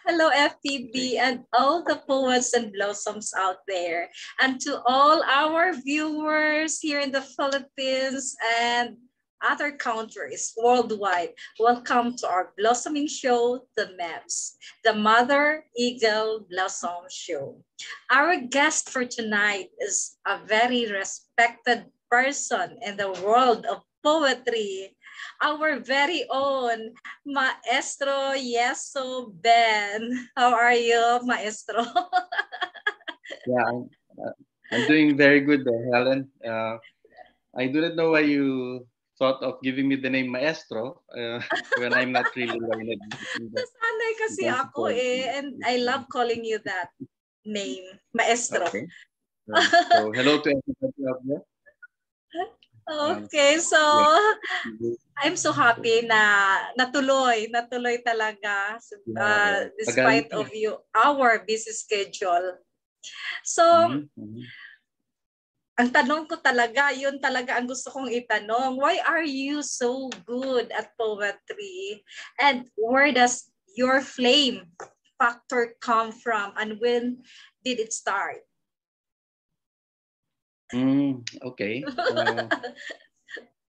Hello, FPB, Okay. and all the poets and blossoms out there. And to all our viewers here in the Philippines and other countries worldwide, welcome to our blossoming show, the MEBS, the Mother Eagle Blossom Show. Our guest for tonight is a very respected person in the world of poetry, our very own Maestro Yesu Ben. How are you, Maestro? Yeah, I'm doing very good there, Helen. I do not know why you thought of giving me the name Maestro when I'm not really learned Nasanay in kasi terms of ako poetry. and I love calling you that name, Maestro. Okay. So hello to everybody out there. Um, Okay, so yeah, I'm so happy na natuloy talaga yeah. Tagal despite na of eh. our busy schedule. So, Mhm, mhm. ang tanong ko talaga, yun talaga ang gusto kong itanong. Why are you so good at poetry? And where does your flame factor come from? And when did it start? Okay.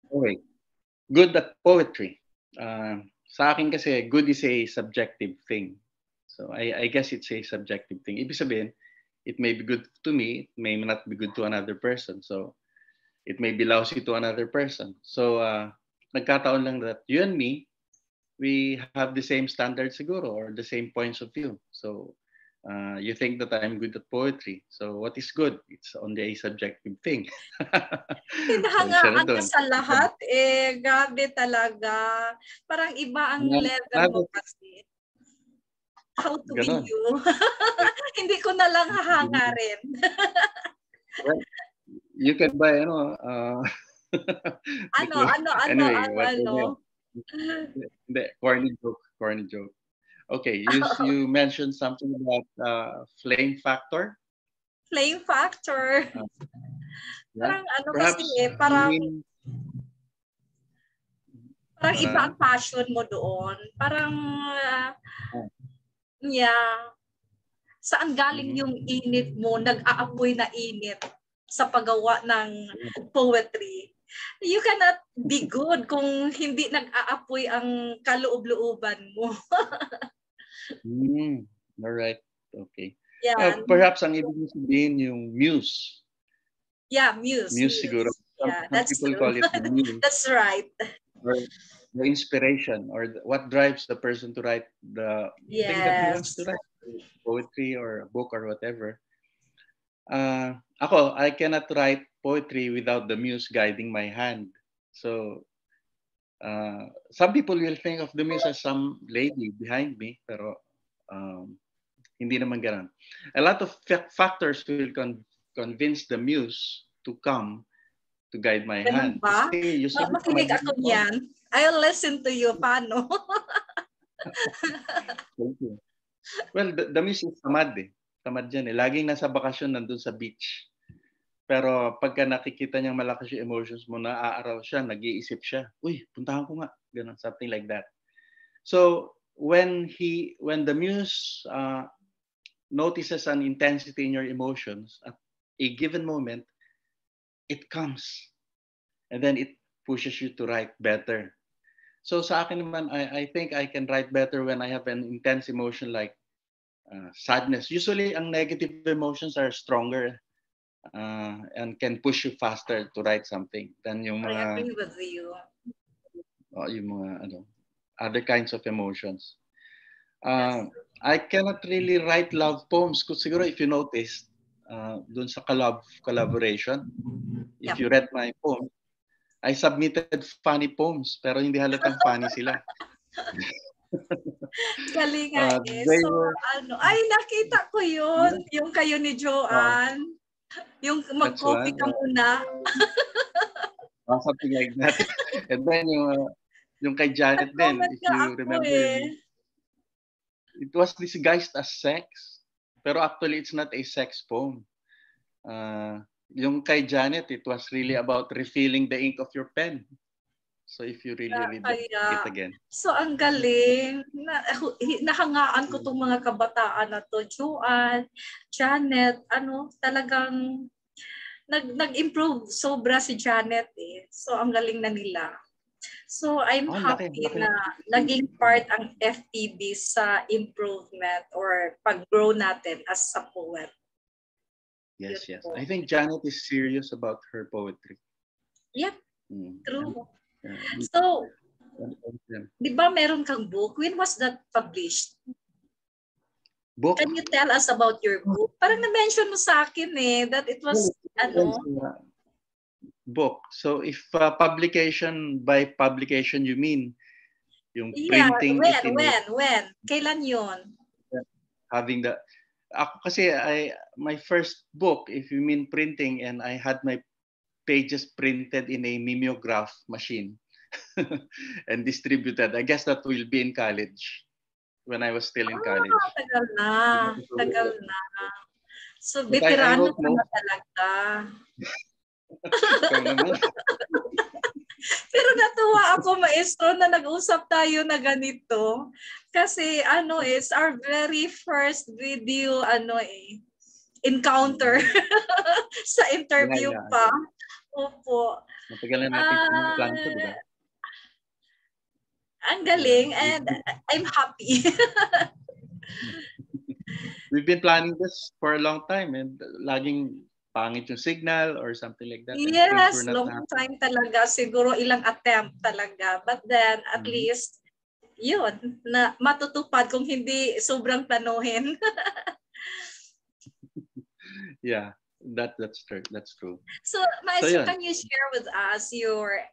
Okay. Good at poetry. Sa akin kasi, good is a subjective thing. So I guess it's a subjective thing. Ibig sabihin, it may be good to me, it may not be good to another person. So it may be lousy to another person. So nagkataon lang that you and me, we have the same standards siguro or the same points of view. So you think that I'm good at poetry. So what is good? It's only a subjective thing. So isa na Hinahangaan ka doon. sa lahat eh. Grabe talaga. Parang iba ang level mo kasi. How to be Ganon. you. Hindi ko na lang hahangarin. Well, you can buy, Ano, because ano, ano, anyway, ano, ano. whatever. Hindi, corny joke, corny joke. Okay, you mentioned something about flame factor. Flame factor. Uh, yeah, Parang ano kasi perhaps eh, you parang mean parang iba ang parang passion mo doon. Parang, uh, yeah, saan galing mhm. yung init mo, nag-aapoy na init sa paggawa ng poetry. You cannot be good kung hindi nag-aapoy ang kaloob-looban mo. All right. Okay. Yan. Well, perhaps ang ibig sabihin yung muse. Yeah, muse, Muse siguro. muse. Yeah, Some that's people true. call it the muse. That's right. Or the inspiration or what drives the person to write the thing that he wants to Yes. write, poetry or a book or whatever. Ako, I cannot write poetry without the muse guiding my hand. So, some people will think of the muse as some lady behind me, pero um, hindi naman ganun. A lot of factors will convince the muse to come to guide my Ganun hand. ba? Kasi usually, Makinig ako niyan. I'll listen to you. Paano? thank you. Well, the muse is tamad eh. Tamad yan eh. Laging nasa bakasyon nandun sa beach. Pero pagka nakikita niyang malakas yung emotions mo, naaaraw siya, nag-iisip siya. Uy, puntahan ko nga. Ganun, something like that. So, when the muse notices an intensity in your emotions at a given moment, it comes. And then it pushes you to write better. So sa akin naman, I think I can write better when I have an intense emotion like sadness. Usually, ang negative emotions are stronger and can push you faster to write something than I agree with you. yung mga other kinds of emotions. That's I cannot really write love poems. Kung siguro if you notice, dun sa collaboration, if yep. you read my poem, I submitted funny poems, pero hindi halatang funny sila. Galing nga eh. They So, were, ay, nakita ko yun. Yung kayo ni Joanne. Yung that's mag-coffee one. ka muna. Something like that. And then yung kay Janet din, Nag-comment if nga you ako remember, eh. it was disguised as sex. Pero actually, it's not a sex poem. Yung kay Janet, it was really about refilling the ink of your pen. So if you really read it Kaya, again. so ang galing. Nahangaan ko tong mga kabataan na to. Joanne, Janet, talagang nag-improve sobra si Janet eh. So ang galing na nila. So I'm happy Laki. na naging part ang FPB sa improvement or pag-grow natin as a poet. Yes. I think Janet is serious about her poetry. Yep, true. So, di ba meron kang book? When was that published? Book? Can you tell us about your book? Parang na-mention mo sa akin that it was, book. So if publication, by publication you mean yung printing it in when? Kailan yun? Having the ako kasi my first book, if you mean printing, and I had my pages printed in a mimeograph machine and distributed. I guess that will be in college, when I was still in college. Tagal na. So, veterano ka na talaga. Pero natuwa ako, Maestro, na nag-usap tayo na ganito. Kasi it's our very first video encounter sa interview pa. Opo. Matagal na natin plan ito, diba? Ang galing and I'm happy. We've been planning this for a long time and laging pangit yung signal or something like that. Yes, long time talaga. Siguro ilang attempt talaga. But then, at least, yun, na matutupad kung hindi sobrang planuhin. Yeah, that's true. That's true. So, Maestro, can you share with us your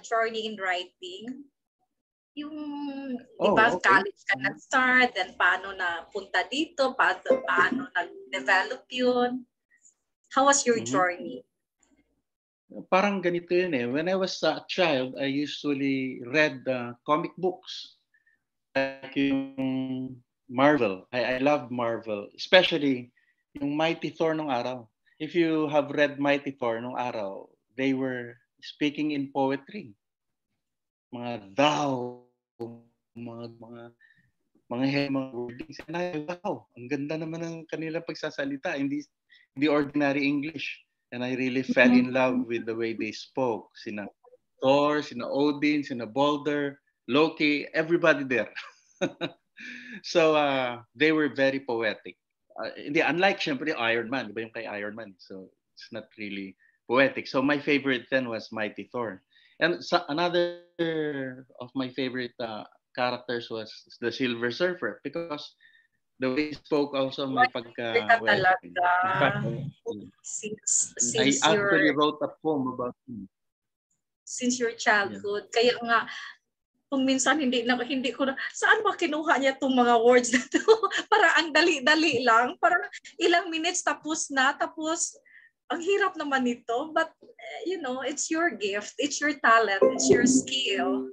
journey in writing? Yung, diba, college ka nag-start, then paano na punta dito, paano nag-develop yun? How was your journey? Parang ganito yun eh. When I was a child, I usually read comic books. Like yung Marvel. I love Marvel. Especially yung Mighty Thor nung araw. If you have read Mighty Thor nung araw, they were speaking in poetry. Mga thou, mga wordings. And wow, ang ganda naman ng kanilang pagsasalita. Hindi ordinary English. And I really fell in love with the way they spoke. Sina Thor, sina Odin, sina Balder, Loki, everybody there. So they were very poetic. Unlike syempre Iron Man, diba yung kay Iron Man? So it's not really poetic. So my favorite then was Mighty Thor. And another of my favorite characters was the Silver Surfer because the way he spoke also may pagka... I actually wrote a poem about him. Since your childhood. Yeah. Kaya nga, kung minsan hindi ko na, saan ba kinuha niya itong mga words na ito? Para ang dali-dali lang. Parang ilang minutes tapos na. Tapos, ang hirap naman ito. But, it's your gift. It's your talent. It's your skill.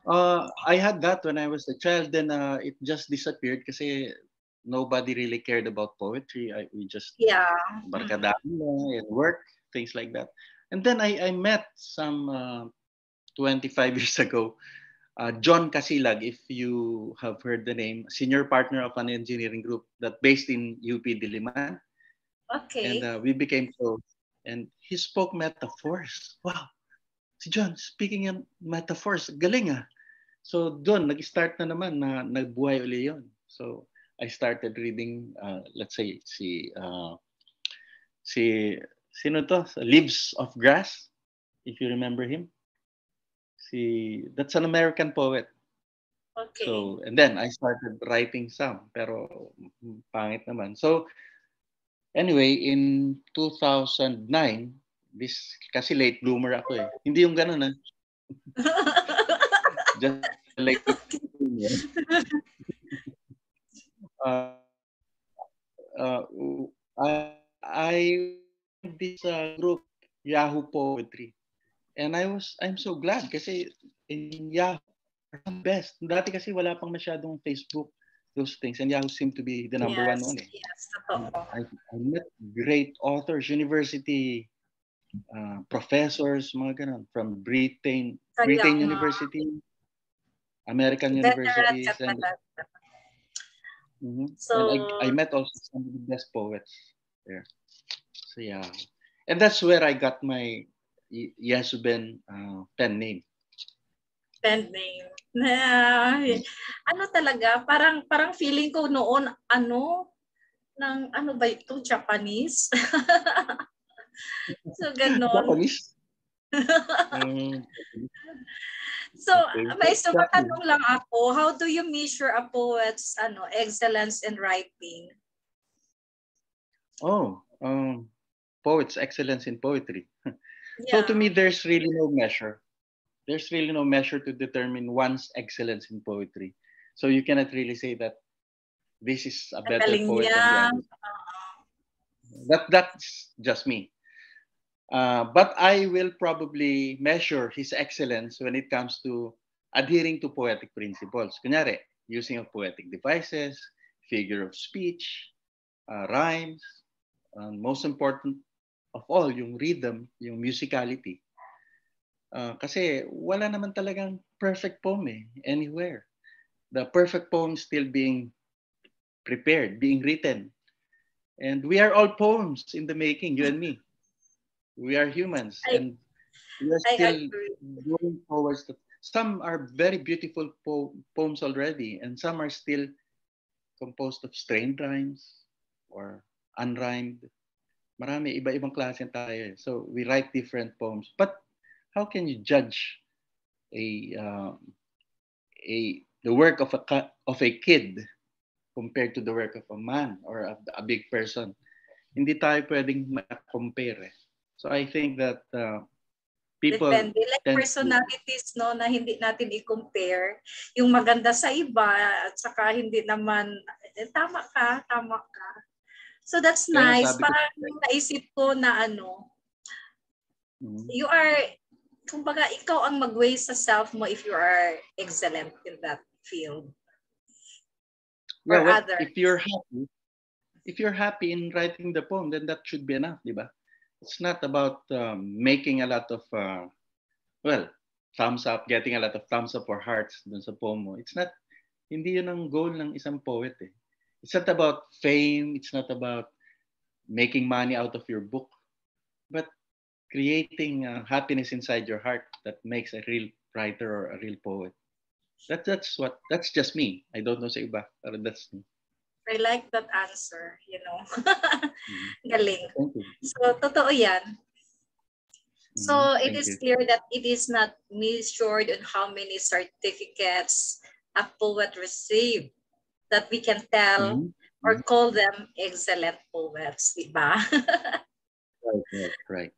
I had that when I was a child. Then it just disappeared kasi nobody really cared about poetry. We just barkadahan and work, things like that. And then I met some 25 years ago, John Casilag, if you have heard the name, senior partner of an engineering group that based in UP Diliman. Okay. And we became close. And he spoke metaphors. Wow. Si John, speaking in metaphors, galing ah. So doon, nag-start na naman na nagbuhay uli yun. So I started reading, let's say, sino to? Leaves of Grass, if you remember him. That's an American poet. Okay. So, and then I started writing some, pero pangit naman. So, anyway, in 2009, kasi late bloomer ako eh. Hindi yung ganun ah. Just late bloomer. I this group, Yahoo Poetry. And I'm so glad kasi in Yahoo, ang best. Dati kasi wala pang masyadong Facebook, those things. And Yahoo seemed to be the number one one eh. Yes, I met great authors, university professors, mga ganun, from Kaya Britain nga, University, American veteran ka universities, and talaga. and So, I met also some of the best poets there. So yeah, and that's where I got my Yesu Ben pen name. pen name. Na, ano talaga, parang feeling ko noon, ano ba ito, Japanese? So, ganon. Japanese. Um, So, okay, Maestro, that's me. matanong lang ako, how do you measure a poet's excellence in writing? Oh, poets, excellence in poetry. So to me, Yeah, there's really no measure. There's really no measure to determine one's excellence in poetry. So you cannot really say that this is a ang better galing poet niya. than the other. That's just me. But I will probably measure his excellence when it comes to adhering to poetic principles. Kunyari, using of poetic devices, figure of speech, rhymes, and most important of all, yung rhythm, yung musicality. Kasi wala naman talagang perfect poem anywhere. The perfect poem is still being prepared, being written. And we are all poems in the making, you and me. We are humans, I, and we are I still agree. going towards the. Some are very beautiful poems already, and some are still composed of strained rhymes or unrhymed. Marami, iba-ibang klase tayo. So we write different poems. But how can you judge a the work of a kid compared to the work of a man or a big person? Hindi tayo pwedeng ma-compare. So I think that people Depende. Like tend to. personalities, no, na hindi natin i-compare. Yung maganda sa iba, at saka hindi naman, tama ka, tama ka. So that's Kaya nga nice. sabi ko, Parang naisip ko na mm, you are, kumbaga, ikaw ang mag-weigh sa self mo if you are excellent in that field yeah, or well, other. if you're happy in writing the poem, then that should be enough, di ba? It's not about making a lot of, well, thumbs up, getting a lot of thumbs up or hearts dun sa poem mo. It's not, hindi yun ang goal ng isang poet eh. It's not about fame, it's not about making money out of your book, but creating happiness inside your heart that makes a real writer or a real poet. That's just me. I don't know sa iba, pero that's me. I like that answer, Mhm. Galing. Thank you. So, totoo yan. So, it Thank is you. clear that it is not measured on how many certificates a poet received that we can tell Mhm. or Mhm. call them excellent poets, di ba? Right, right, right.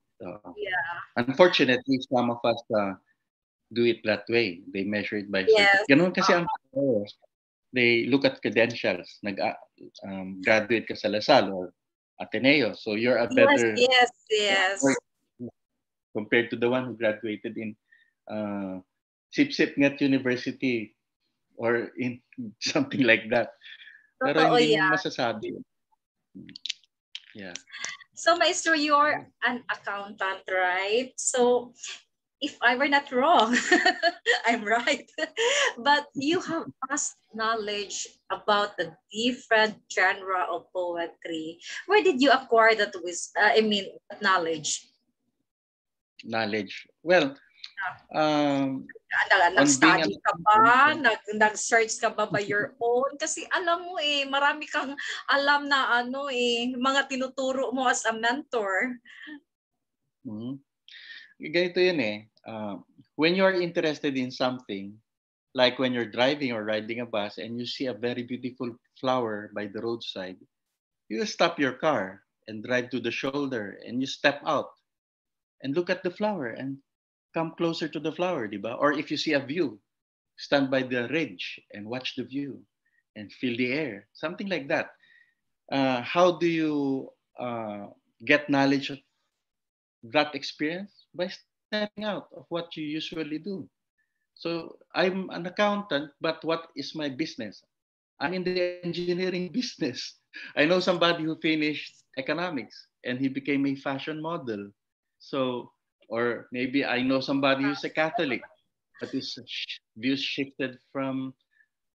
Yeah. Unfortunately, some of us do it that way. They measure it by Yes. certificate. Ganun kasi ang tao. They look at credentials. Graduate ka sa Lasal or Ateneo. So you're a Yes, better yes, yes. compared to the one who graduated in uh, Sip Ngat University or in something like that. Pero Totoo hindi mo yan. masasabi. Yeah. So, Maestro, you're an accountant, right? So, if I were not wrong, I'm right. But you have vast knowledge about the different genre of poetry. Where did you acquire that that knowledge? Knowledge. Well, um, on being an Nag-study ka ba? Nag-search ka ba by your own? Kasi alam mo marami kang alam na mga tinuturo mo as a mentor. mm, ganito yun eh. When you're interested in something, like when you're driving or riding a bus and you see a very beautiful flower by the roadside, you stop your car and drive to the shoulder and you step out and look at the flower and come closer to the flower, di ba? Or if you see a view, stand by the ridge and watch the view and feel the air, something like that. How do you get knowledge of that experience? By stepping out of what you usually do. So I'm an accountant, but what is my business? I'm in the engineering business. I know somebody who finished economics and he became a fashion model. So, or maybe I know somebody who's a Catholic, but his views shifted from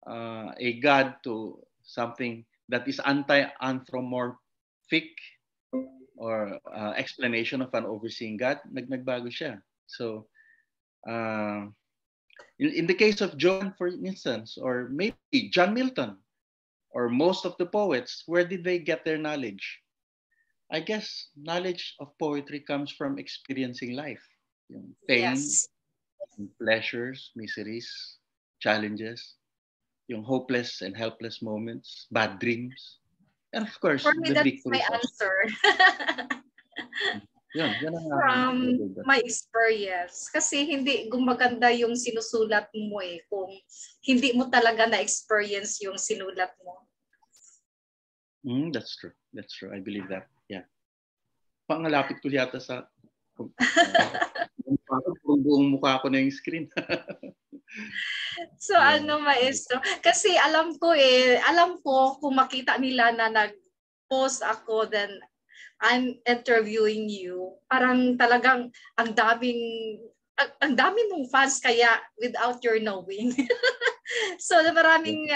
a God to something that is anti-anthropomorphic or explanation of an overseeing God. Nagbago siya. So, uh, in the case of John, for instance, or maybe John Milton, or most of the poets, where did they get their knowledge? I guess knowledge of poetry comes from experiencing life, yung pain, Yes. pleasures, miseries, challenges, yung hopeless and helpless moments, bad dreams, and of course, For me, the that's my victories as answer. yun ang From level that. my experience. Kasi hindi gumaganda yung sinusulat mo kung hindi mo talaga na-experience yung sinulat mo. That's true. That's true. I believe that. Yeah. Pangalapit ko yata sa buong mukha ko na yung screen. So Maestro, kasi alam ko kung makita nila na nag-post ako, then I'm interviewing you, parang talagang ang dami mong fans kaya without your knowing. So marami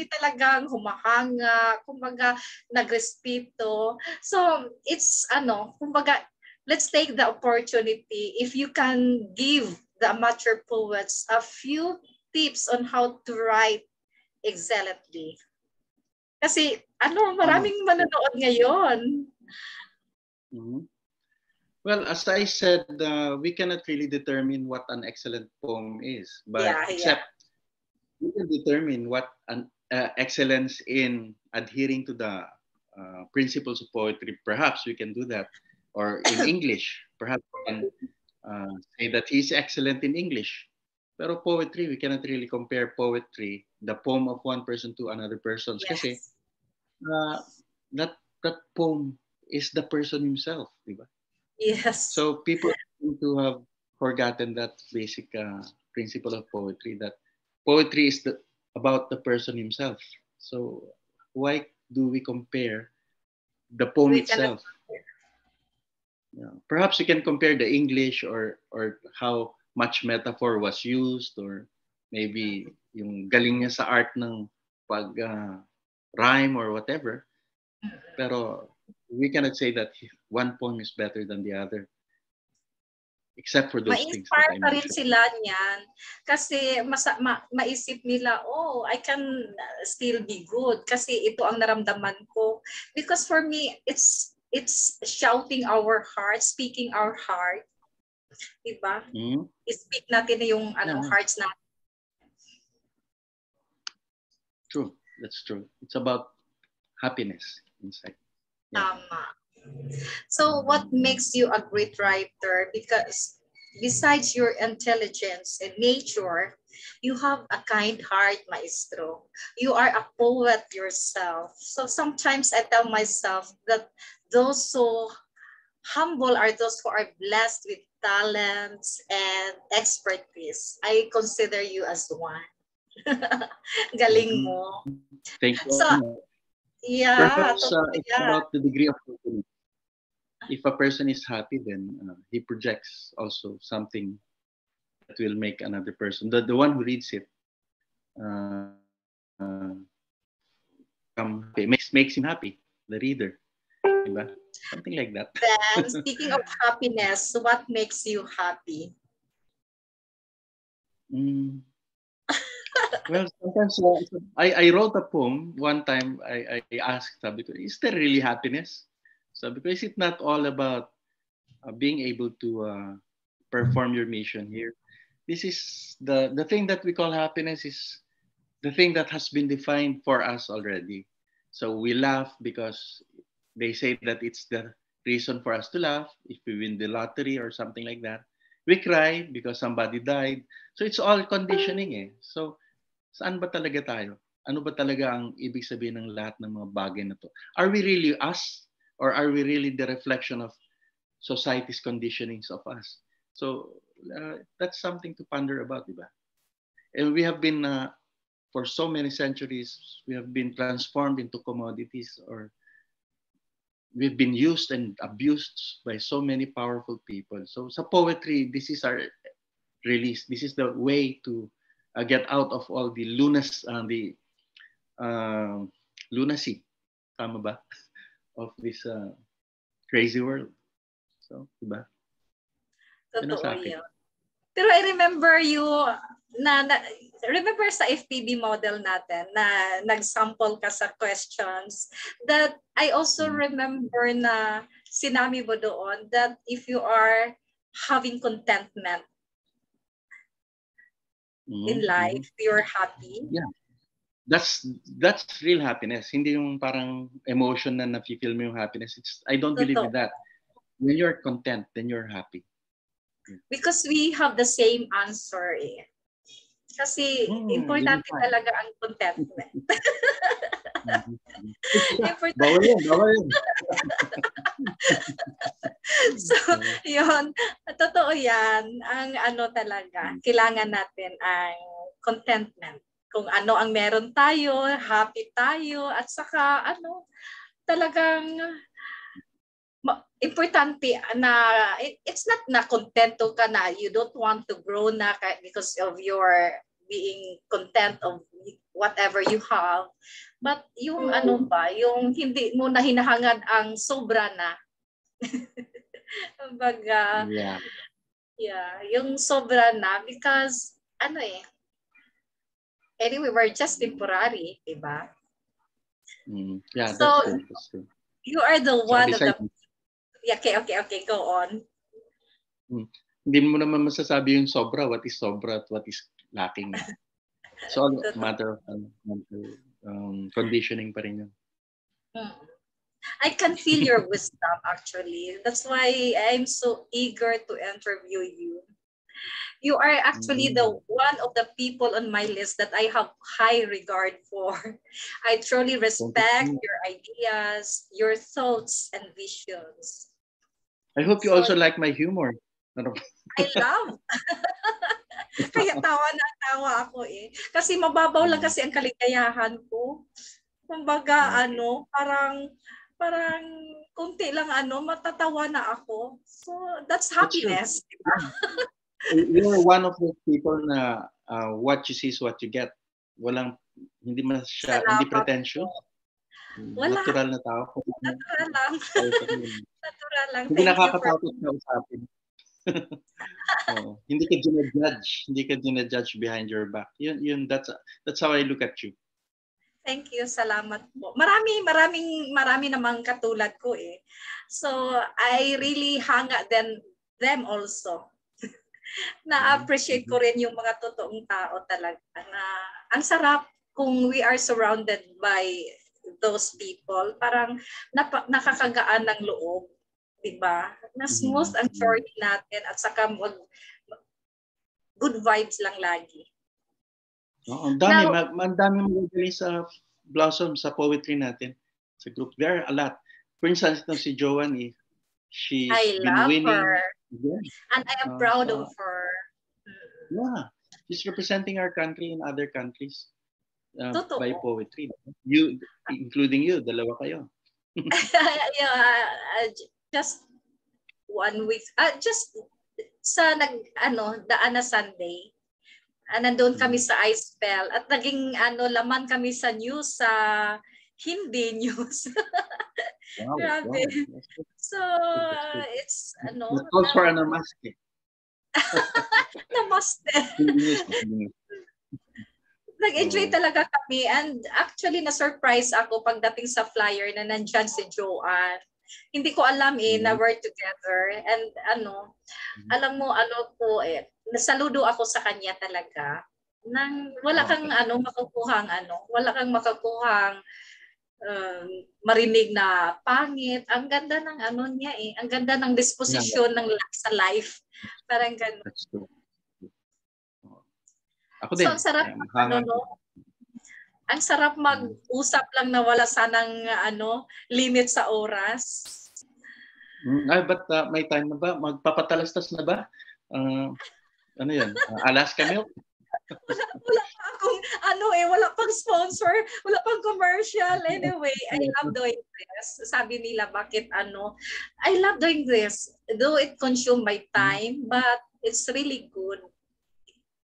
talagang humahanga, kumbaga nagrespeto. So it's kumbaga let's take the opportunity if you can give the amateur poets a few tips on how to write excellently. Kasi maraming manonood ngayon. Mm-hmm. Well, as I said, we cannot really determine what an excellent poem is, but except we can determine what an excellence in adhering to the principles of poetry. Perhaps we can do that, or in English, perhaps we can say that he's excellent in English. Pero poetry, we cannot really compare poetry, the poem of one person to another person's. Yes. Kasi that poem is the person himself, di ba? Yes. So people seem to have forgotten that basic principle of poetry, that poetry is about the person himself. So why do we compare the poem itself? Yeah. Perhaps we can compare the English or how much metaphor was used, or maybe yung galing niya sa art ng pag rhyme or whatever. Pero we cannot say that one poem is better than the other, except for those things that I mentioned. Ma-inspire pa rin sila niyan kasi maisip nila, I can still be good kasi ito ang naramdaman ko. Because for me, it's shouting our heart, speaking our heart. Diba? I-speak natin yung hearts natin. True. That's true. It's about happiness inside. Yeah. So what makes you a great writer? Because besides your intelligence and nature, you have a kind heart, Maestro. You are a poet yourself. So sometimes I tell myself that those so humble are those who are blessed with talents and expertise. I consider you as one. Galing mo. Thank you. So, yeah. Perhaps it's about the degree of happiness. If a person is happy, then he projects also something that will make another person, the one who reads it, makes him happy, the reader. Diba? Something like that. Then, speaking of happiness, what makes you happy? Well, sometimes I wrote a poem one time. I asked, sabi ko, is there really happiness? Sabi ko, is it not all about being able to perform your mission here? This is the thing that we call happiness is the thing that has been defined for us already. So we laugh because they say that it's the reason for us to laugh if we win the lottery or something like that. We cry because somebody died. So it's all conditioning. So saan ba talaga tayo? Ano ba talaga ang ibig sabihin ng lahat ng mga bagay na to? Are we really us? Or are we really the reflection of society's conditionings of us? So that's something to ponder about, diba? And we have been, for so many centuries, we have been transformed into commodities, or we've been used and abused by so many powerful people. So sa poetry, this is our release. This is the way to get out of all the lunacy, tama ba, of this crazy world. So, diba? Totoo yan. Pero I remember remember sa FPB model natin na nag-sample ka sa questions, that I also remember na sinabi mo doon that if you are having contentment in life, you're happy. Yeah. That's real happiness. Hindi yung parang emotion na nafe-feel mo yung happiness. I don't believe in that. When you're content, then you're happy. Because we have the same answer eh. Kasi importante talaga ang contentment. Bawal yun. So, yun. Totoo yan. Ang talaga, kailangan natin ang contentment. Kung ano ang meron tayo, happy tayo, at saka talagang importante na it's not na kontento ka na you don't want to grow na because of your being content of whatever you have, but yung yung hindi mo na hinahangad ang sobra na. Baga, yung sobra na because anyway, we're just temporary, diba? Yeah, so, that's true. You are the one of the... Okay, go on. Hindi mo naman masasabi yung sobra, what is sobra at what is lacking. It's all a matter of conditioning pa rin yun. I can feel your wisdom actually. That's why I'm so eager to interview you. You are actually the one of the people on my list that I have high regard for. I truly respect your ideas, your thoughts, and visions. I hope you also like my humor. I love. Kaya tawa ako eh. Kasi mababaw lang kasi ang kaligayahan ko. Kumbaga, parang kunti lang matatawa na ako. So, that's happiness. Diba? You're one of those people na what you see is what you get. Hindi pretentious. Wala. Natural na tao. Natural lang. Natural lang. Hindi nakakatakot na usapin. Hindi ka ginajudge behind your back. Yun, that's how I look at you. Thank you. Salamat po. Marami namang katulad ko eh. So, I really hang at them also. Na-appreciate ko rin yung mga totoong tao talaga. Na ang sarap kung we are surrounded by those people. Parang nakakagaan ng loob. Diba? Na smooth ang journey natin at saka good vibes lang lagi. Ang dami magagaling sa Blossom, sa poetry natin, sa group. There are a lot. For instance, si Joanne, she's been winning. Her. Yeah. And I am proud of her. Yeah. She's representing our country in other countries by poetry. You, including you, dalawa kayo. Just 1 week. Just sa daan na Sunday. Nandun kami sa ice spell at naging laman kami sa news, sa Hindi news. Wow, Grabe. Wow. So, it's That calls for an namaste. Namaste. Nag-enjoy talaga kami and actually na-surprise ako pagdating sa flyer na nandyan si Joanne. Hindi ko alam na we're together and alam mo nasaludo ako sa kanya talaga nang wala kang makakuhang marinig na pangit. Ang ganda ng niya ang ganda ng disposisyon ng sa life. Parang gano'n. That's true. Ako din. So, ang sarap mag-usap lang na wala sanang limit sa oras. But may time na ba? Magpapatalastas na ba? Ano yan? Alaska milk? Wala pa akong wala pang sponsor, wala pang commercial. Anyway, I love doing this. Sabi nila, bakit I love doing this. Though it consume my time, but it's really good.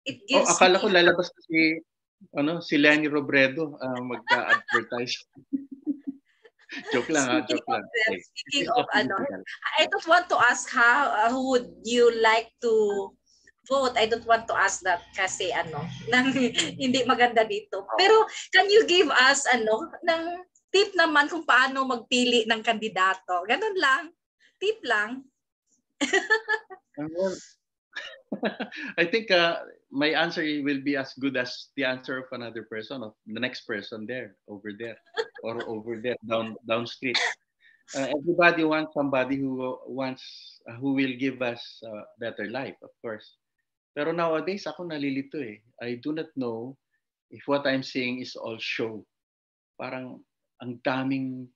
It Oh, gives akala me, ko lalabas na si Lenny Robredo magka-advertise. Joke lang ha, speaking joke of lang. them, Okay. speaking This is of political. I don't want to ask how who would you like to vote. I don't want to ask that kasi nang hindi maganda dito. Pero can you give us ng tip naman kung paano magpili ng kandidato? Ganun lang. Tip lang. Well, I think my answer will be as good as the answer of another person, of the next person there, over there, or over there, down street. Everybody wants somebody who will give us a better life, of course. Pero nowadays, ako nalilito eh. I do not know if what I'm seeing is all show. Parang ang daming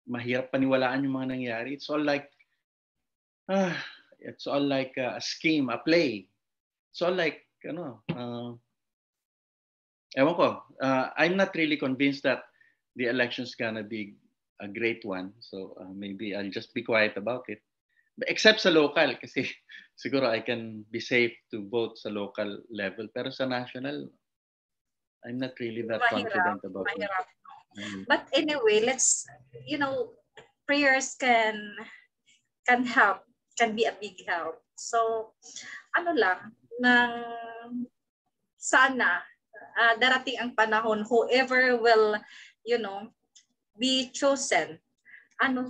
mahirap paniwalaan yung mga nangyari. Ah, it's all like a scheme, a play. It's all like, ewan ko, I'm not really convinced that the election's gonna be a great one. So maybe I'll just be quiet about it. Except sa local, kasi siguro I can be safe to vote sa local level. Pero sa national, I'm not really that Mahirap. confident about it. Mahirap. But anyway, let's, prayers can help, can be a big help. So, lang, ng sana, darating ang panahon, whoever will, be chosen,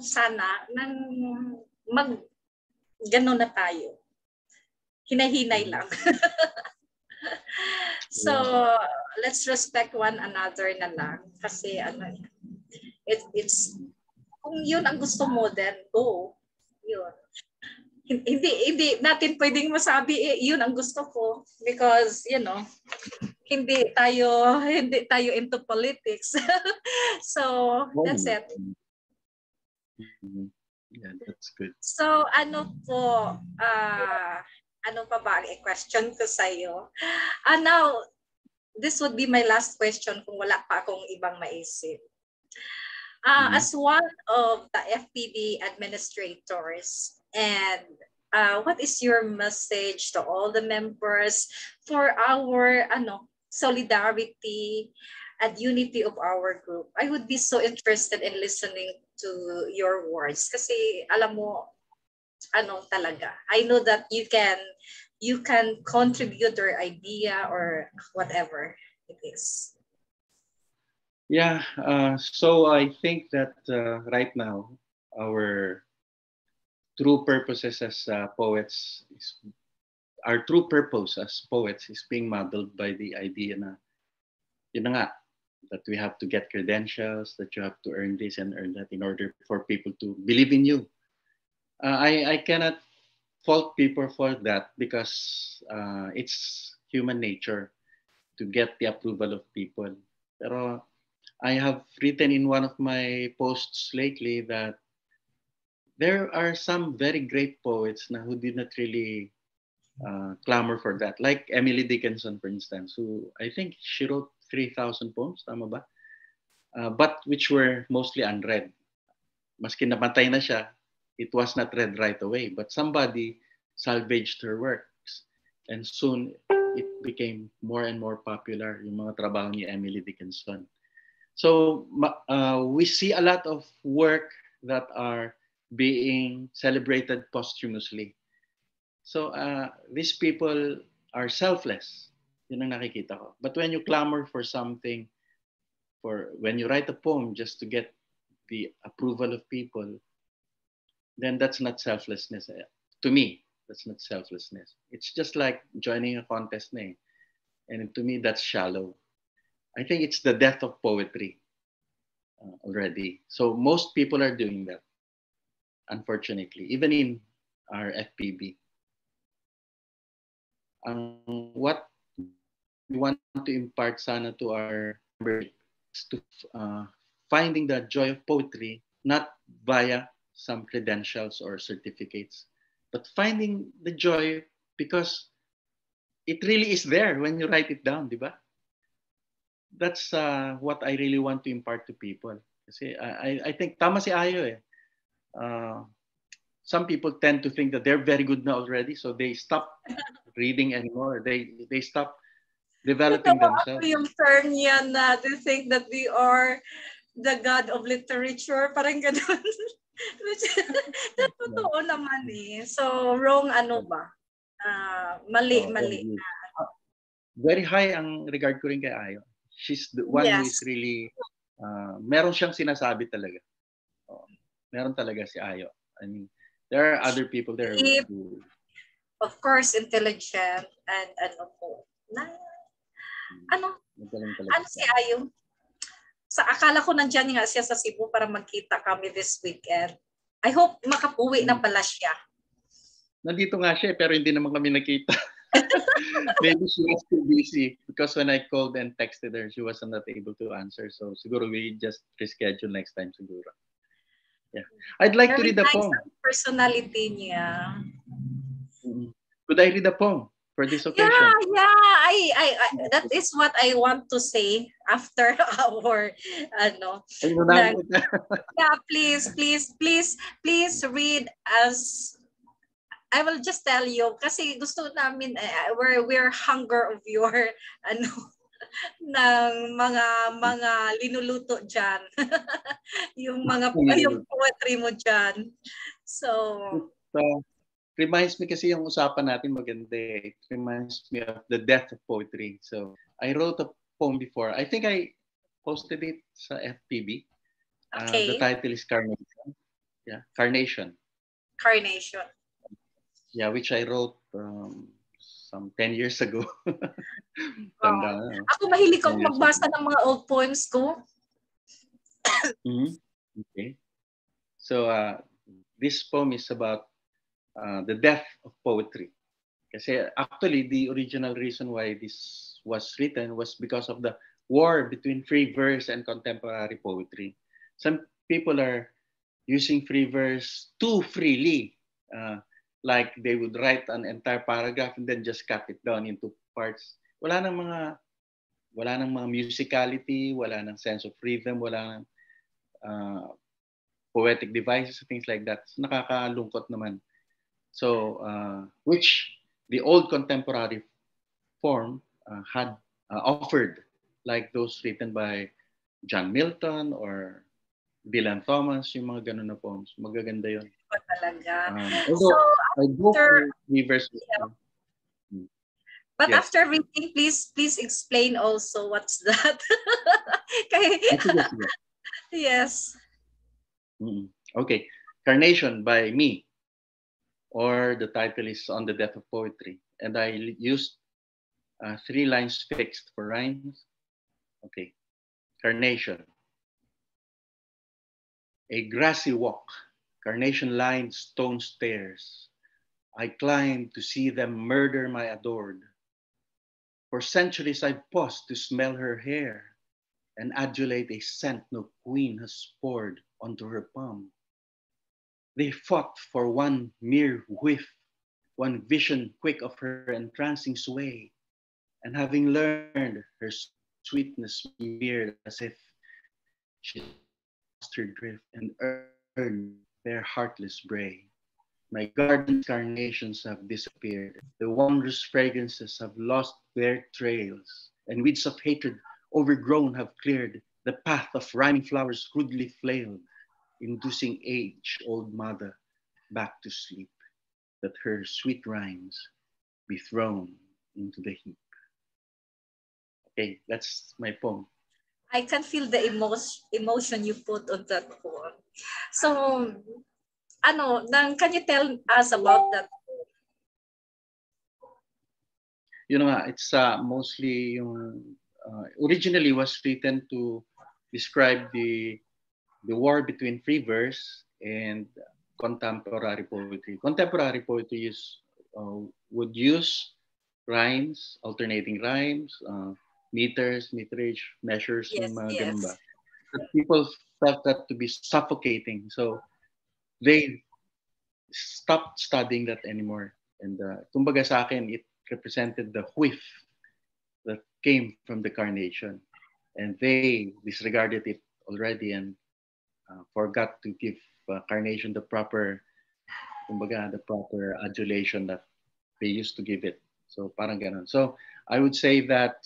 sana, nang gano'n na tayo. Hinay-hinay lang. So, let's respect one another na lang. Kasi, it's, kung yun ang gusto mo, then go. Yun. Hindi natin pwedeng masabi yun ang gusto ko because hindi tayo into politics. So that's it. Yeah, that's good. So ano pa ba ang question ko sa iyo? Now this would be my last question kung wala pa akong ibang maisip. As one of the FPB administrators, and what is your message to all the members for our solidarity and unity of our group? I would be so interested in listening to your words kasi alam mo talaga. I know that you can contribute your idea or whatever it is. Yeah, so I think that right now our true purposes as poets our true purpose as poets is being modeled by the idea na yun na nga, that we have to get credentials, that you have to earn this and earn that in order for people to believe in you. I cannot fault people for that because it's human nature to get the approval of people. Pero I have written in one of my posts lately that there are some very great poets who did not really clamor for that. Like Emily Dickinson, for instance, who I think she wrote 3,000 poems, tama ba? But which were mostly unread. Maski namatay na siya, it was not read right away. But somebody salvaged her works. And soon, it became more and more popular, yung mga trabaho ni Emily Dickinson. So we see a lot of work that are being celebrated posthumously. So these people are selfless. Yun ang nakikita ko. But when you clamor for something, when you write a poem just to get the approval of people, then that's not selflessness. To me, that's not selflessness. It's just like joining a contest na eh. And to me, that's shallow. I think it's the death of poetry already. So most people are doing that, unfortunately, even in our FPB. What we want to impart sana to our members is to finding the joy of poetry, not via some credentials or certificates, but finding the joy because it really is there when you write it down, di ba? that's what I really want to impart to people. Kasi I think tama si Ayo eh. Uh, some people tend to think that they're very good now already, so they stop reading anymore. They stop developing Natawa ako themselves. yung turn niya na to think that we are the god of literature. Parang ganun. Which, totoo naman eh. So, wrong ano ba? Mali, Wrong mali. view. Very high ang regard ko rin kay Ayo. She's the one who is Yes. really, meron siyang sinasabi talaga. Meron talaga si Ayo. I mean, there are other people there who of course, intelligent and ano po. Ano si Ayo? Sa akala ko nandiyan nga siya sa Cebu para magkita kami this weekend. I hope makapuwi na pala siya. Nandito nga siya pero hindi naman kami nakita. Maybe she was too busy because when I called and texted her, she was not able to answer. So siguro we just reschedule next time siguro. Yeah. I'd like to read a poem. Personality niya. Could I read a poem for this occasion? Yeah. I that is what I want to say after our yeah, please read as I will just tell you kasi gusto namin we're hunger of your ng mga linuluto diyan. yung poetry mo diyan. So reminds me kasi yung usapan natin maganda eh. It reminds me of the death of poetry. So, I wrote a poem before. I think I posted it sa FPB. Okay. The title is Carnation. Yeah, Carnation. Carnation. Yeah, which I wrote some 10 years ago. Ako mahilig akong magbasa ng mga old poems ko. Okay. So, this poem is about the death of poetry. Kasi actually, the original reason why this was written was because of the war between free verse and contemporary poetry. Some people are using free verse too freely. Like they would write an entire paragraph and then just cut it down into parts. Wala nang mga musicality, wala nang sense of rhythm, wala nang poetic devices, things like that. So, nakakalungkot naman. So, which the old contemporary form had offered, like those written by John Milton or Dylan Thomas, yung mga ganun na poems. Magaganda yun. So, but yes. After reading, please explain also what's that. Yes. Okay. Carnation by me. Or the title is On the Death of Poetry. And I used 3 lines fixed for rhymes. Okay. Carnation. A grassy walk, carnation-lined stone stairs. I climbed to see them murder my adored. For centuries I've paused to smell her hair and adulate a scent no queen has poured onto her palm. They fought for one mere whiff, one vision quick of her entrancing sway, and having learned her sweetness mirrored as if she lost her drift and earned their heartless bray. My garden's carnations have disappeared, the wondrous fragrances have lost their trails, and weeds of hatred overgrown have cleared the path of rhyming flowers crudely flailed, inducing age-old mother back to sleep, that her sweet rhymes be thrown into the heap. Okay, that's my poem. I can feel the emotion you put on that poem. So, can you tell us about that? It's mostly originally was written to describe the war between free verse and contemporary poetry. Contemporary poetry would use rhymes, alternating rhymes, meters, meterage, measures, yes. ganun ba. But people felt that to be suffocating. So they stopped studying that anymore. And kumbaga sa akin, it represented the whiff that came from the carnation. and they disregarded it already and forgot to give Carnation the proper, kumbaga, the proper adulation that they used to give it. So parang ganun. So I would say that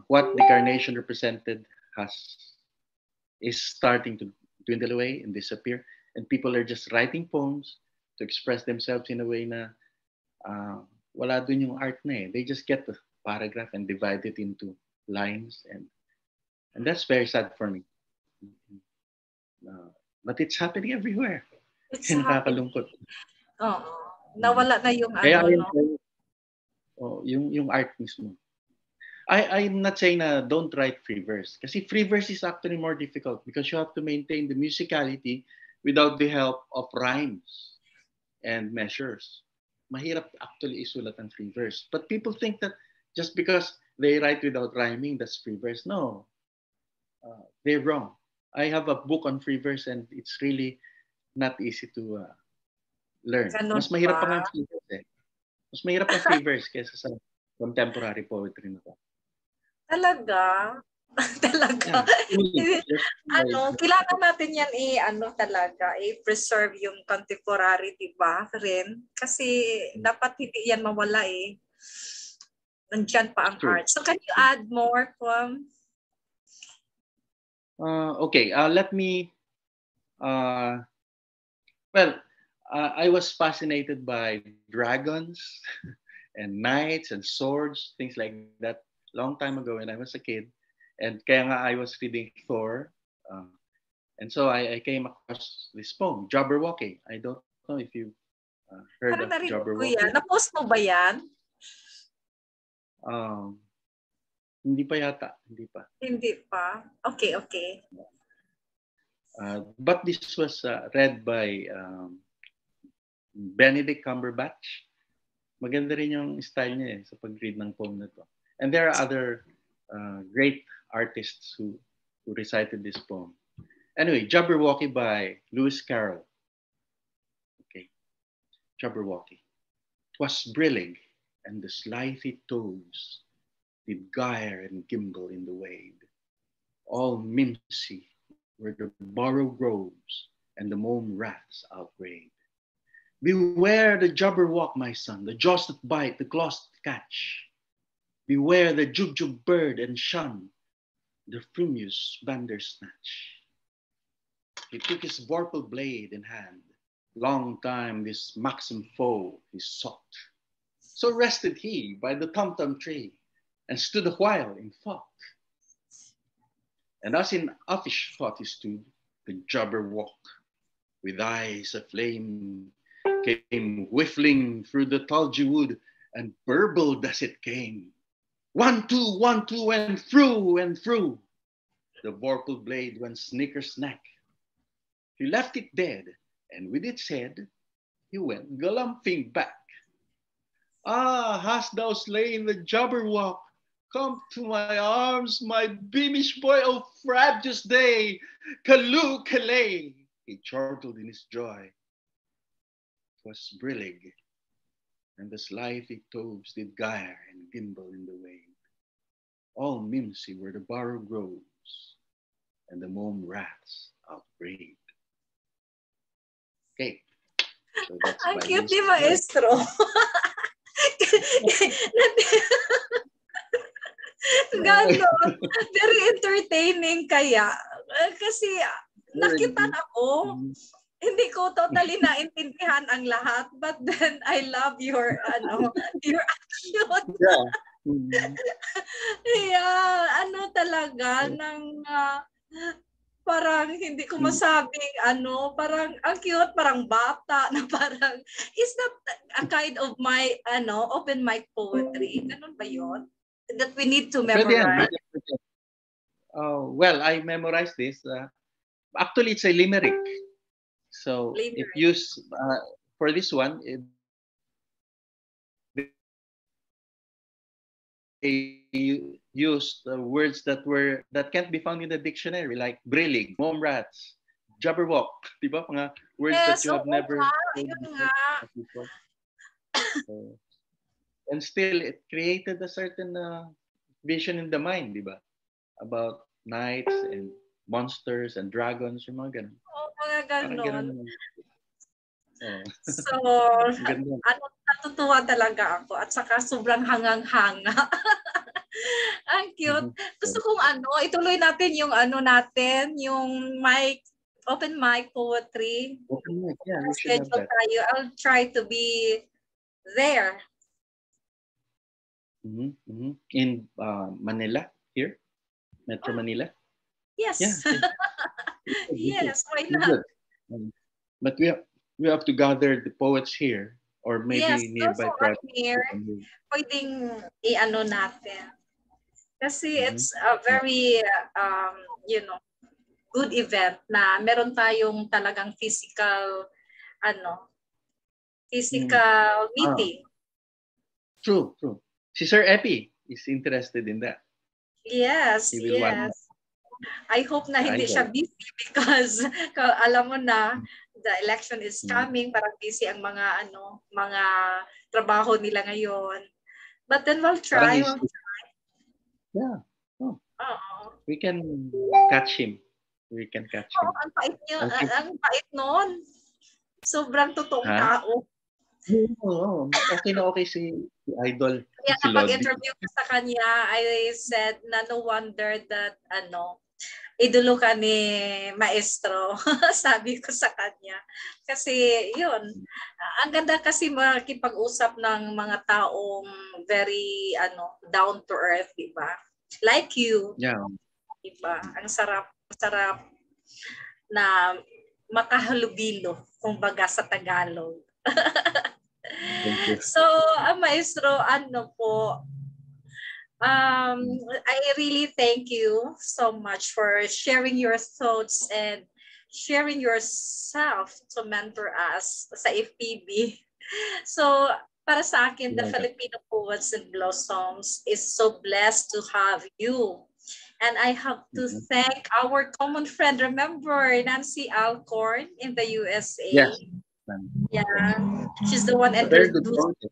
what the Carnation represented has is starting to dwindle away and disappear, and people are just writing poems to express themselves in a way na wala dun yung art na eh. They just get the paragraph and divide it into lines, and that's very sad for me. But it's happening everywhere. It's happening. Nakakalungkot. Oo. Nawala na yung Kaya ano, no? yung art mismo. I'm not saying na don't write free verse. Kasi free verse is actually more difficult because you have to maintain the musicality without the help of rhymes and measures. Mahirap actually isulat ang free verse. But people think that just because they write without rhyming, that's free verse. No, they're wrong. I have a book on free verse and it's really not easy to learn. Ganun Mas mahirap ba? pa nga ang free verse eh. Mas mahirap ang free verse kaysa sa contemporary poetry na to. Talaga? Talaga. Kailangan natin yan talaga, i-preserve yung contemporary, di ba, rin? Kasi dapat hindi yan mawala eh. Nandiyan pa ang art. So can you add more, Kwam? Okay, let me, I was fascinated by dragons and knights and swords, things like that, long time ago when I was a kid. And kaya nga I was reading Thor. And so I came across this poem, Jabberwocky. I don't know if you heard of Jabberwocky. Na-post mo ba yan? Hindi pa yata. Hindi pa. Okay. But this was read by Benedict Cumberbatch. Maganda rin yung style niya sa pag-read ng poem na to. And there are other great artists who recited this poem. Anyway, Jabberwocky by Lewis Carroll. Okay, Jabberwocky. 'Twas brillig, and the slithy toves did gyre and gimble in the wade. All mimsy were the borrow groves, and the mome raths outbrayed. Beware the Jabberwock, my son, the jaws that bite, the claws that catch. Beware the jug bird, and shun the frumious bandersnatch. He took his vorpal blade in hand. Long time this maxim foe he sought. So rested he by the tum-tum tree, and stood a while in thought. And as in uffish thought he stood, the Jabberwock, with eyes aflame, came whiffling through the tulgey wood, and burbled as it came. 1, 2, 1, 2, and through. The vorpal blade went snicker-snack. He left it dead, and with its head, he went galumphing back. Ah, hast thou slain the Jabberwock? Come to my arms, my beamish boy, O frabjous day! Callooh, callay! He chortled in his joy. 'Twas brillig, and the slithy toves did gyre and gimble in the wave. All mimsy were the borrow groves, and the mome raths outbrayed. Okay. So that's ang cute ni Maestro. Ganon. Very entertaining kaya. Kasi nakitan ako. Hindi ko totally naintindihan ang lahat, but then I love your action. Yeah, talaga ng parang hindi ko masabing parang ang cute, parang bata na parang is that a kind of my open mic poetry? Ganun ba 'yon? That we need to memorize. Well, I memorized this. Actually, it's a limerick. So it used for this one. They used words that can't be found in the dictionary, like brillig, mome rats, jabberwock, diba? Mga words that you have never heard before. And still, it created a certain vision in the mind, di ba? About knights and monsters and dragons, yung mga ganun. Oo, mga Parang ganon. ganun. Oh. So, Ganda. natutuwa talaga ako at saka sobrang hangang-hanga. Ang cute. Gusto kong ituloy natin yung natin, yung open mic poetry. Open mic, yeah, we should have Schedule that. tayo. I'll try to be there. In Manila, here? Metro Manila? Yes. Yeah. Yes, why not? But we have to gather the poets here or maybe Yes, nearby also projects. here, pwedeng natin. Kasi it's a very, good event na meron tayong talagang physical meeting. True. Si Sir Epi is interested in that. Yes, yes. I hope na hindi siya busy because alam mo na the election is coming, parang busy ang mga trabaho nila ngayon. But then we'll try. Yeah. We can catch him. Ang bait niyo, ang bait noon. Sobrang totoong tao. Okay na okay si Idol. Kaya kapag interview ko sa kanya, I said na no wonder that idolo ka ni Maestro. Sabi ko sa kanya. Kasi yun, ang ganda kasi makipag-usap ng mga taong very down to earth, di ba? Like you. Yeah. Di ba? Ang sarap na makahalubilo, kumbaga sa Tagalog. So, Maestro, I really thank you so much for sharing your thoughts and sharing yourself to mentor us sa FPB. So, para sa akin, the Filipino Poets and Blossoms is so blessed to have you. And I have to thank our common friend, remember, Nancy Alcorn in the USA. Yes. Yeah, she's the one introduced you.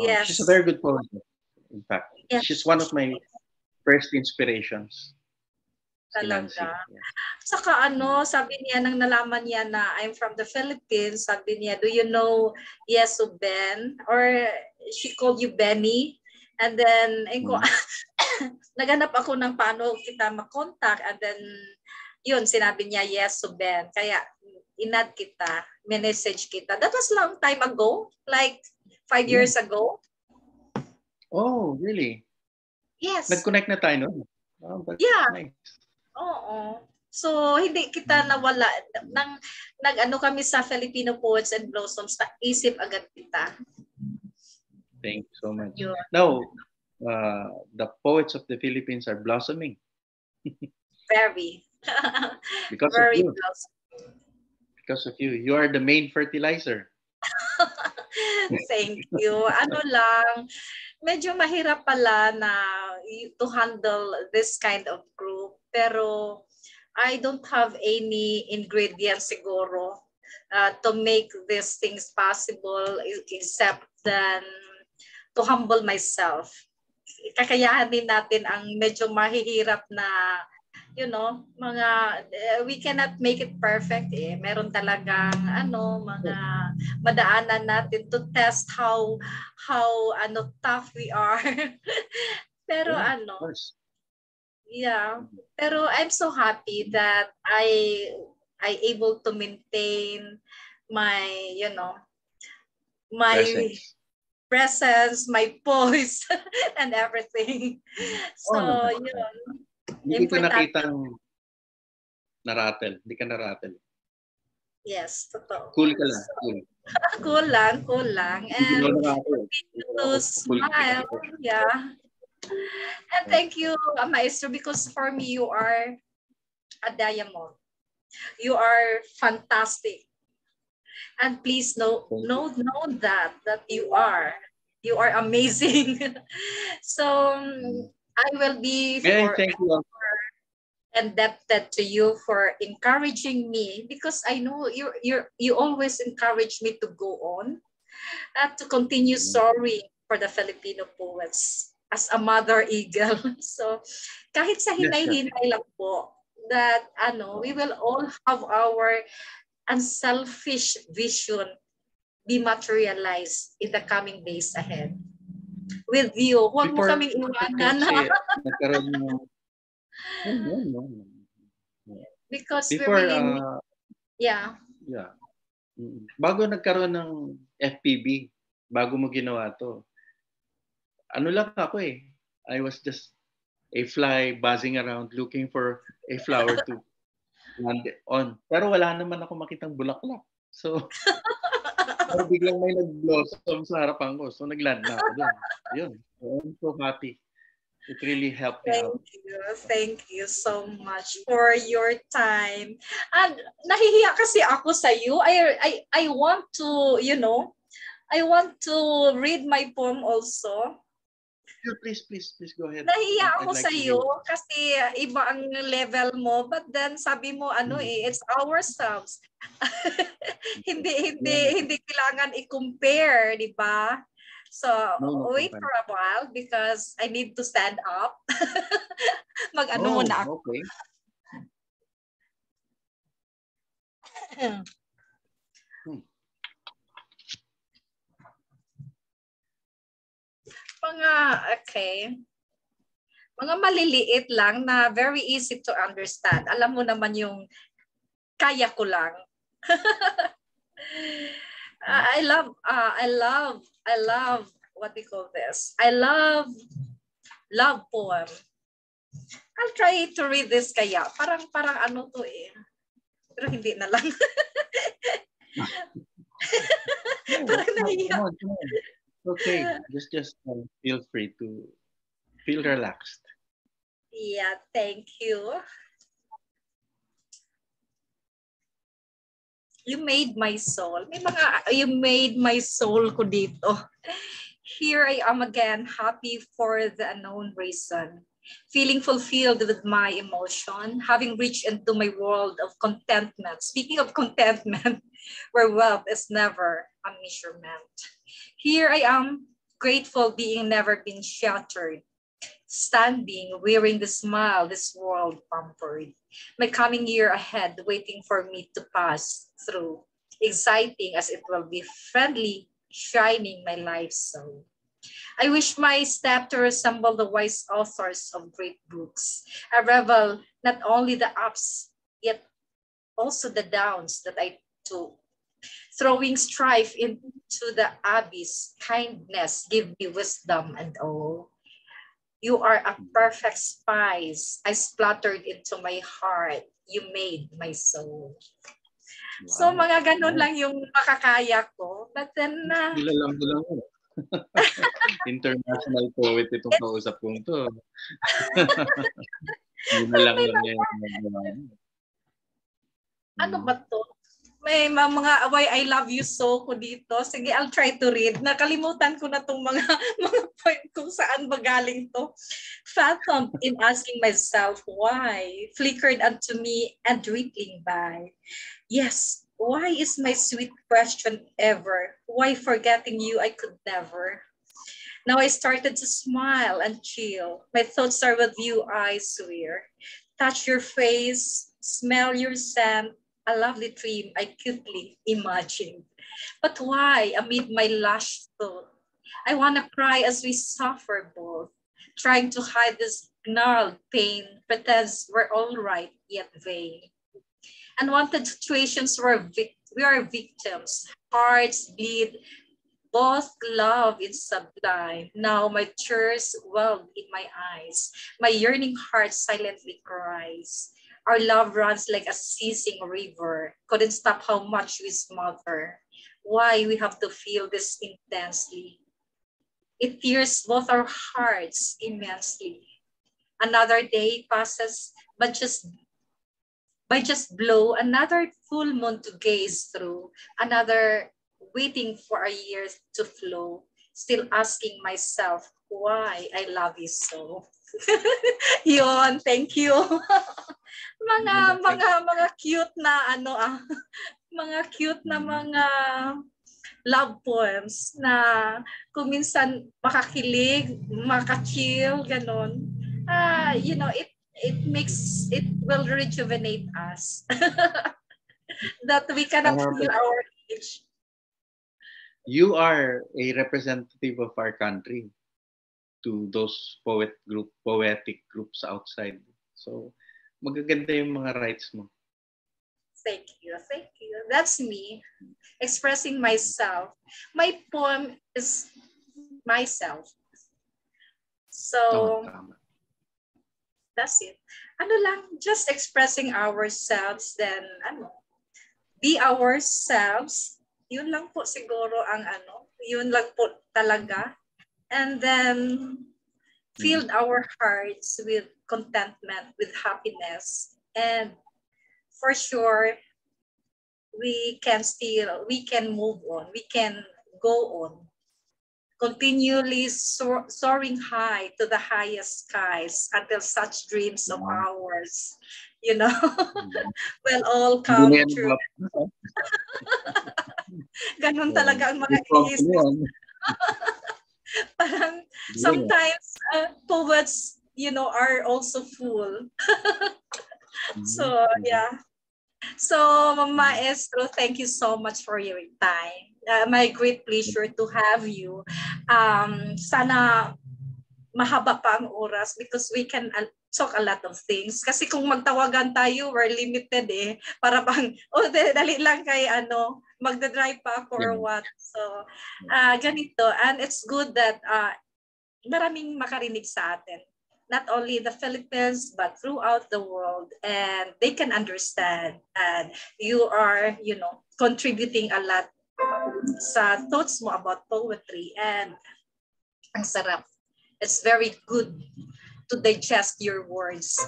Yes. She's a very good poet. In fact, yes. She's one of my first inspirations. Talaga. Saka sabi niya nang nalaman niya na I'm from the Philippines, sabi niya, do you know Yesu Ben? Or she called you Benny. And then, naghanap ako ng paano kita makontak. And then, yun, sinabi niya Yesu Ben. Kaya, inad kita, message kita. That was long time ago, like 5 years ago. Oh, really? Yes. Nag-connect na tayo, no? Oh, yeah. Nice. Oo. So, hindi kita nawala. Nag-ano kami sa Filipino Poets and Blossoms, naisip agad kita. Thank you so much. Now, the poets of the Philippines are blossoming. Very. Because very of you. Because of you. You are the main fertilizer. Thank you. Medyo mahirap pala na to handle this kind of group. Pero I don't have any ingredients siguro to make these things possible except then to humble myself. Kakayanin natin ang medyo mahihirap na we cannot make it perfect eh. Meron talagang mga madaanan natin to test how tough we are. Pero pero I'm so happy that I able to maintain my my presence, my voice and everything. So yun. Hindi ko nakitang naratel. Hindi ka naratel. Yes, totoo. Cool ka lang. Cool. cool lang. And to smile. Yeah. And thank you, Maestro, because for me, you are a diamond. You are fantastic. And please know that you are amazing. So I will be indebted to you for encouraging me, because I know you always encourage me to go on, to continue soaring for the Filipino poets. as a mother eagle. So kahit sa hinay-hinay lang po, that we will all have our unselfish vision be materialized in the coming days ahead. With you, huwag mo kaming iwanan. Nagkaroon ng because we before, really yeah. Bago nagkaroon ng FPB, bago mo ginawa to, ano lang ako eh. I was just a fly buzzing around looking for a flower to land on. Pero wala naman ako makitang bulaklak. So, pero biglang may nag-blossom sa harapan ko. So, nag-land na ako doon. Yun. So, I'm so happy. It really helped me out. Thank you so much for your time. And nahihiya kasi ako sa iyo. I want to, I want to read my poem also. Please go ahead. Nahihiya ako sa iyo kasi iba ang level mo, but then sabi mo it's ourselves. hindi kailangan i-compare, di ba? So, wait for a while because I need to stand up. Mag-ano muna ako. Okay. Mga maliliit lang na very easy to understand. Alam mo naman yung kaya ko lang. I love what do you call this? I love poem. I'll try to read this kaya. Parang ano to eh. Pero hindi na lang. Parang nahiya. Okay, just feel free to feel relaxed. Yeah, thank you. You made my soul. You made my soul ko dito. Here I am again, happy for the unknown reason. Feeling fulfilled with my emotion, having reached into my world of contentment. Speaking of contentment, where wealth is never a measurement. Here I am, grateful being never been sheltered. Standing, wearing the smile, this world pampered. My coming year ahead, waiting for me to pass through. Exciting as it will be, friendly, shining my life so. I wish my step to resemble the wise authors of great books. I revel not only the ups, yet also the downs that I took. Throwing strife into the abyss, kindness, give me wisdom and all. You are a perfect spice. I splattered into my heart. You made my soul. Wow. So mga ganun lang yung makakaya ko. But then Nilalang ko lang. International poet itong kausap kong to. Nilalang lang yan. Ano ba to? May mga why I love you so ko dito. Sige, I'll try to read. Nakalimutan ko na tong mga point kung saan ba galing to. Fathomed in asking myself why, flickered unto me and rippling by. Yes, why is my sweet question ever? Why forgetting you I could never? Now I started to smile and chill. My thoughts are with you, I swear. Touch your face, smell your scent, a lovely dream I cutely imagined. But why, amid my lush thought, I want to cry as we suffer both, trying to hide this gnarled pain, pretends we're all right, yet vain. Unwanted situations where we are victims, hearts bleed, both love is sublime. Now my tears welled in my eyes, my yearning heart silently cries. Our love runs like a ceasing river. Couldn't stop how much we smother. Why we have to feel this intensely? It tears both our hearts immensely. Another day passes, but just blow another full moon to gaze through. Another waiting for a year to flow. Still asking myself why I love you so. Yun, thank you. mga cute na mga cute na mga love poems na kung minsan makakilig, makachill, ganon. You know, it will rejuvenate us that we cannot feel But our age. you are a representative of our country to those poetic groups outside. So, magaganda yung mga rights mo. Thank you. Thank you. That's me expressing myself. My poem is myself. So, Tama. that's it. Ano lang, just expressing ourselves, then be ourselves. Yun lang po siguro ang yun lang po talaga. And then filled our hearts with contentment, with happiness. And for sure, we can move on. We can go on. Continually soaring high to the highest skies until such dreams of ours, will all come true. Ganun talaga ang mga iniisip. Parang sometimes poets, are also full. So, yeah. So, Maestro, thank you so much for your time. My great pleasure to have you. Sana mahaba pa ang oras because we can talk a lot of things. Kasi kung magtawagan tayo, we're limited eh. Para bang, dali lang kay magdadrive pa ako or what. So, ganito. And it's good that maraming makarinig sa atin. Not only the Philippines, but throughout the world. And they can understand. And you are, contributing a lot sa thoughts mo about poetry. And ang sarap. It's very good to digest your words.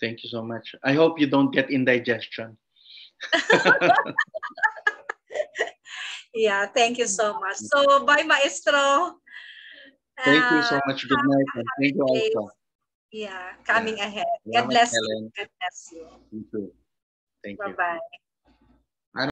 Thank you so much. I hope you don't get indigestion. Yeah, thank you so much. So, bye, Maestro. Thank you so much. Good night. And thank you also. Yeah, coming ahead. God bless you. God bless you. You too. Thank you. Bye-bye.